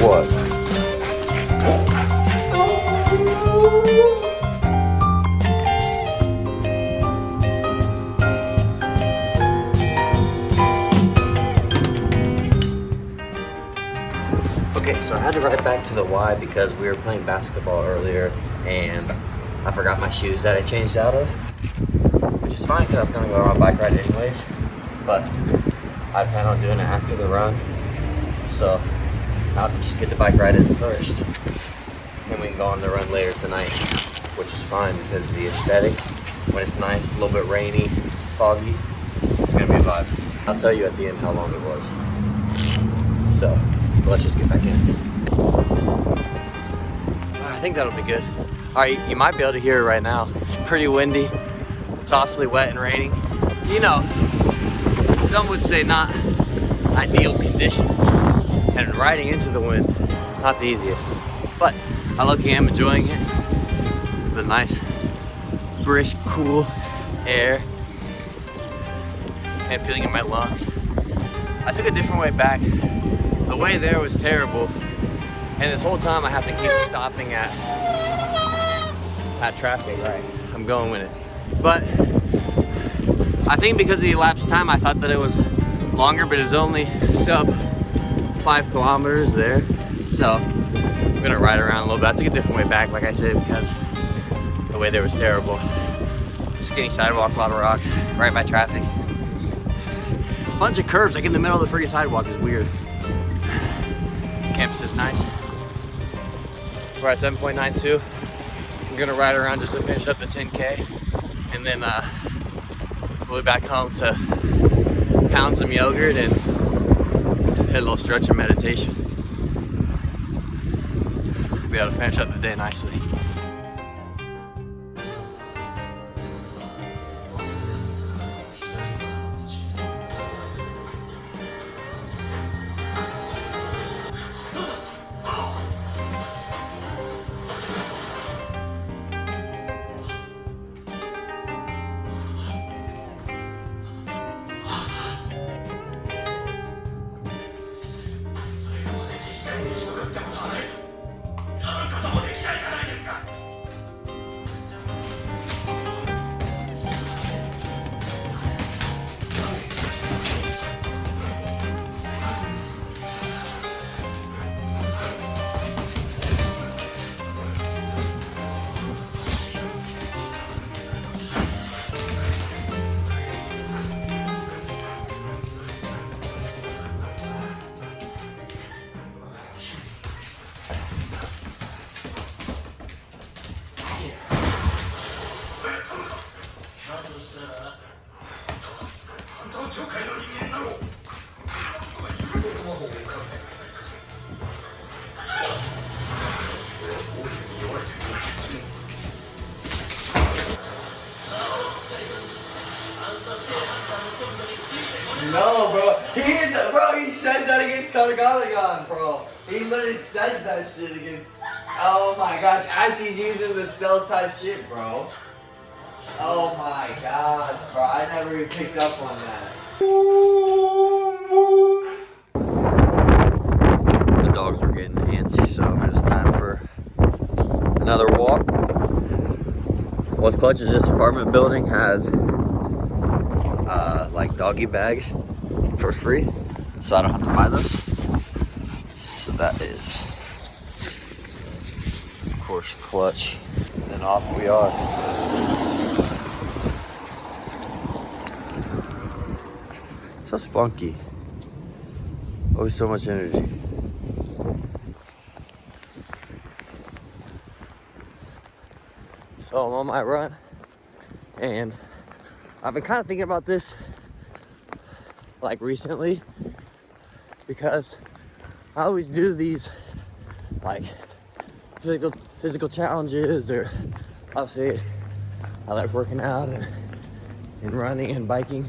what? Okay, so I had to ride back to the Y because we were playing basketball earlier and I forgot my shoes that I changed out of, which is fine because I was gonna go on a bike ride anyways, but I plan on doing it after the run. So I'll just get the bike ride in first and we can go on the run later tonight, which is fine because of the aesthetic. When it's nice, a little bit rainy, foggy, it's gonna be a vibe. I'll tell you at the end how long it was. So let's just get back in. I think that'll be good. All right, you might be able to hear it right now. It's pretty windy. It's awfully wet and raining. You know, some would say not ideal conditions. And riding into the wind, not the easiest. But I luckily am enjoying it. The nice, brisk, cool air and feeling in my lungs. I took a different way back. The way there was terrible. And this whole time I have to keep stopping at traffic, right? I'm going with it. But I think because of the elapsed time, I thought that it was longer, but it was only sub 5 kilometers there. So I'm gonna ride around a little bit. I took a different way back, like I said, because the way there was terrible. Skinny sidewalk, a lot of rocks, right by traffic. A bunch of curves, like in the middle of the freaking sidewalk is weird. Campus is nice. We're at 7.92. I'm gonna ride around just to finish up the 10K, and then we'll be back home to pound some yogurt and hit a little stretch of meditation. Be able to finish up the day nicely. No, bro. He says that against Katagalagan, bro. He literally says that shit against. Oh my gosh, as he's using the stealth type shit, bro. Oh my gosh, bro. I never even picked up on that. The dogs were getting antsy, so it's time for another walk. What's clutch is this apartment building has like doggy bags for free, so I don't have to buy those. So that is, of course, clutch. And off we are. So spunky. Always so much energy. So I'm on my run, and I've been kind of thinking about this like recently, because I always do these like physical challenges, or obviously I like working out and running and biking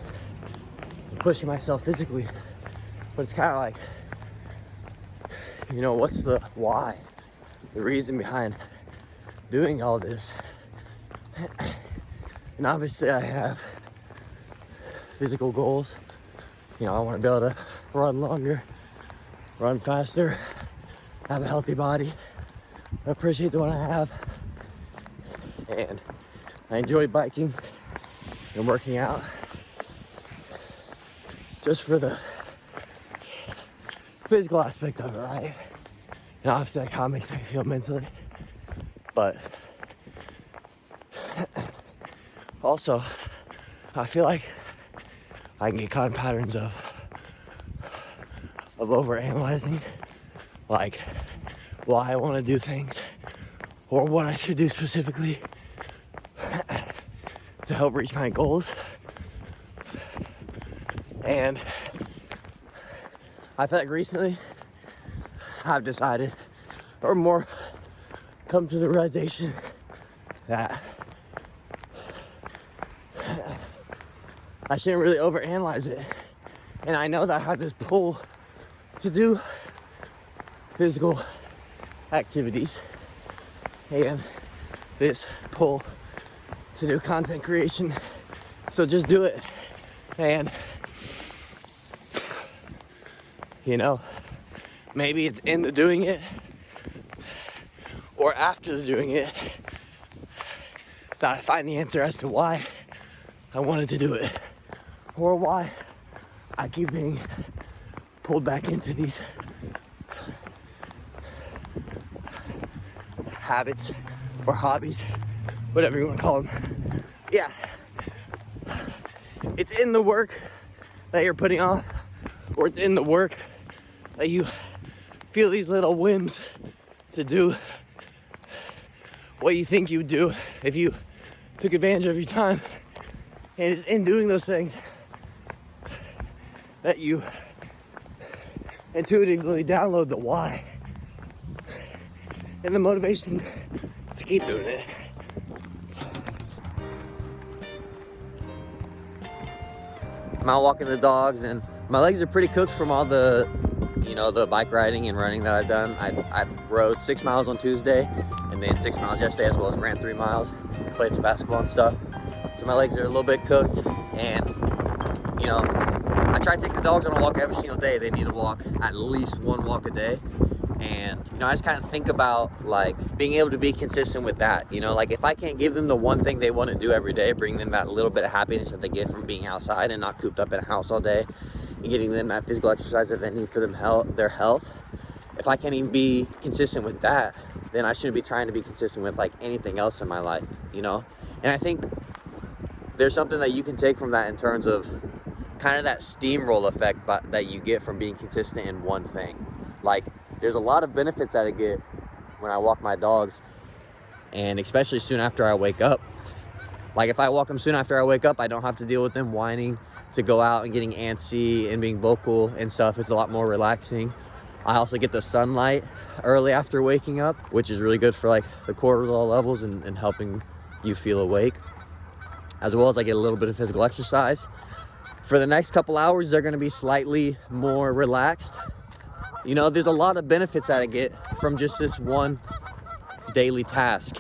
and pushing myself physically, but it's kind of like, you know, what's the why, the reason behind doing all this? And obviously I have physical goals. You know, I want to be able to run longer, run faster, have a healthy body, appreciate the one I have, and I enjoy biking and working out just for the physical aspect of it, right? And obviously like how it makes me feel mentally, but also I feel like I can get caught in patterns of overanalyzing, like why I want to do things or what I should do specifically to help reach my goals. And I feel like recently I've decided, or more come to the realization that I shouldn't really overanalyze it. And I know that I have this pull to do physical activities and this pull to do content creation. So just do it. And you know, maybe it's in the doing it or after the doing it that I find the answer as to why I wanted to do it, or why I keep being pulled back into these habits or hobbies, whatever you want to call them. Yeah, it's in the work that you're putting off, or it's in the work that you feel these little whims to do what you think you'd do if you took advantage of your time. And it's in doing those things that you intuitively download the why and the motivation to keep doing it. I'm out walking the dogs and my legs are pretty cooked from all the, you know, the bike riding and running that I've done. I rode 6 miles on Tuesday and then 6 miles yesterday, as well as ran 3 miles, played some basketball and stuff. So my legs are a little bit cooked, and you know, I try to take the dogs on a walk every single day. They need to walk at least 1 walk a day. And you know, I just kind of think about like being able to be consistent with that. You know, like if I can't give them the one thing they want to do every day, bring them that little bit of happiness that they get from being outside and not cooped up in a house all day, and getting them that physical exercise that they need for their health. If I can't even be consistent with that, then I shouldn't be trying to be consistent with like anything else in my life, you know? And I think there's something that you can take from that in terms of kind of that steamroll effect that you get from being consistent in one thing. Like, there's a lot of benefits that I get when I walk my dogs, and especially soon after I wake up. Like, if I walk them soon after I wake up, I don't have to deal with them whining to go out and getting antsy and being vocal and stuff. It's a lot more relaxing. I also get the sunlight early after waking up, which is really good for like the cortisol levels and helping you feel awake. As well as I get a little bit of physical exercise. For the next couple hours, they're gonna be slightly more relaxed. You know, there's a lot of benefits that I get from just this one daily task.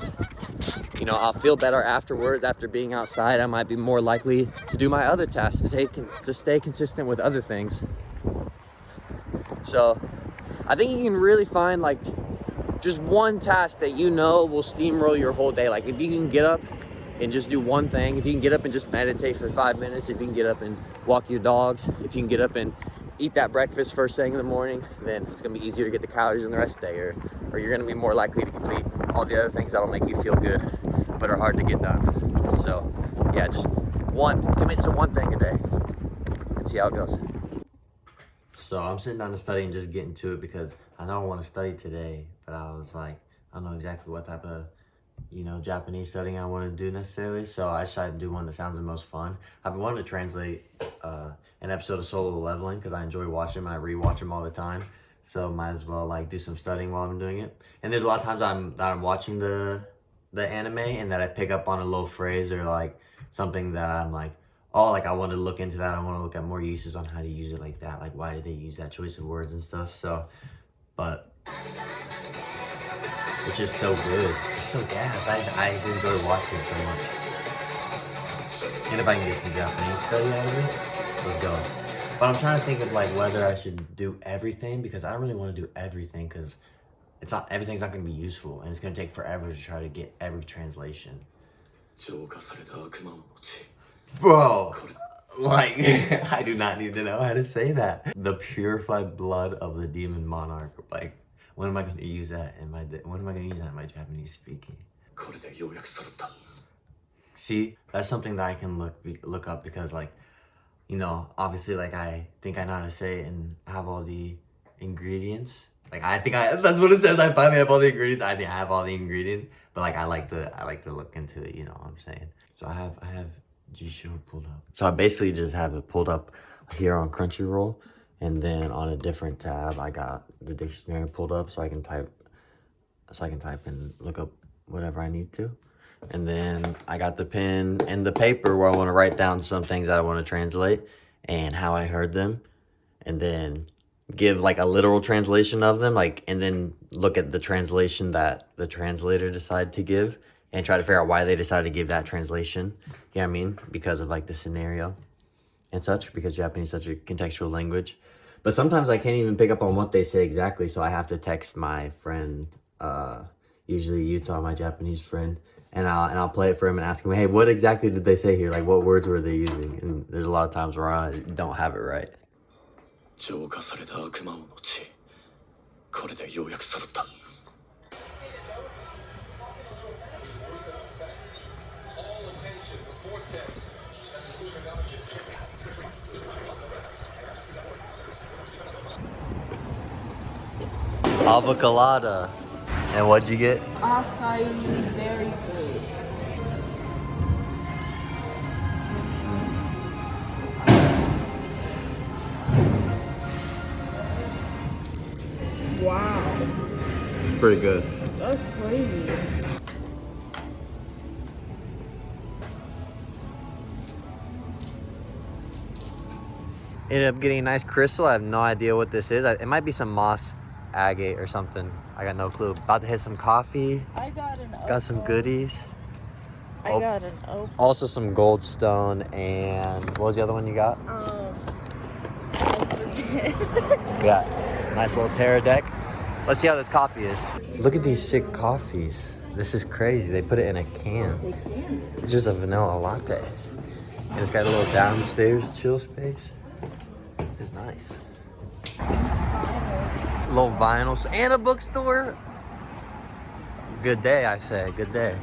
You know, I'll feel better afterwards. After being outside, I might be more likely to do my other tasks, to stay consistent with other things. So I think you can really find like just one task that you know will steamroll your whole day. Like if you can get up and just do one thing, if you can get up and just meditate for 5 minutes, if you can get up and walk your dogs, if you can get up and eat that breakfast first thing in the morning, then it's gonna be easier to get the calories in the rest of the day, or you're gonna be more likely to complete all the other things that'll make you feel good but are hard to get done. So yeah, just commit to one thing a day and see how it goes. So I'm sitting down to study and just getting to it because I know I want to study today, but I was like, I don't know exactly what type of, you know, Japanese studying I want to do necessarily. So I decided to do one that sounds the most fun. I've been wanting to translate an episode of Solo Leveling because I enjoy watching them and I rewatch them all the time. So might as well like do some studying while I'm doing it. And there's a lot of times I'm watching the anime and that I pick up on a little phrase or like something that I'm like, oh, like I want to look into that. I want to look at more uses on how to use it like that. Like why did they use that choice of words and stuff? So, but it's just so good. It's so gas. I enjoy watching it so much. And if I can get some Japanese study out of it, let's go. But I'm trying to think of like whether I should do everything because I don't really want to do everything because it's not, everything's not gonna be useful, and it's gonna take forever to try to get every translation. Bro, like, I do not need to know how to say that. The purified blood of the demon monarch. Like, when am I gonna use that in my, when am I gonna use that in my Japanese speaking? See, that's something that I can look up because, like, you know, obviously, like, I think I know how to say it and have all the ingredients. Like, that's what it says. I finally have all the ingredients. I think I have all the ingredients, but like, I like to look into it. You know what I'm saying? So I have Jisho pulled up. So I basically just have it pulled up here on Crunchyroll, and then on a different tab, I got the dictionary pulled up so I can type and look up whatever I need to. And then I got the pen and the paper where I want to write down some things that I want to translate and how I heard them, and then give like a literal translation of them, like, and then look at the translation that the translator decided to give and try to figure out why they decided to give that translation. You know what I mean? Because of like the scenario and such, because Japanese is such a contextual language. But sometimes I can't even pick up on what they say exactly, so I have to text my friend, usually Utah, my Japanese friend, and I'll play it for him and ask him, hey, what exactly did they say here? Like, what words were they using? And there's a lot of times where I don't have it right. Avocado. And what'd you get? Acai berry juice. Wow, Pretty good. that's crazy. Ended up getting a nice crystal. I have no idea what this is. It might be some moss agate or something. I got no clue. About to hit some coffee. I got an opal. Got some goodies. I got an opal. Also some goldstone, and what was the other one you got? I forget. We got a nice little Terra deck. Let's see how this coffee is. Look at these sick coffees. This is crazy. They put it in a can. They can. It's just a vanilla latte. And it's got a little downstairs chill space. It's nice. Little vinyls and a bookstore. Good day, I say. Good day.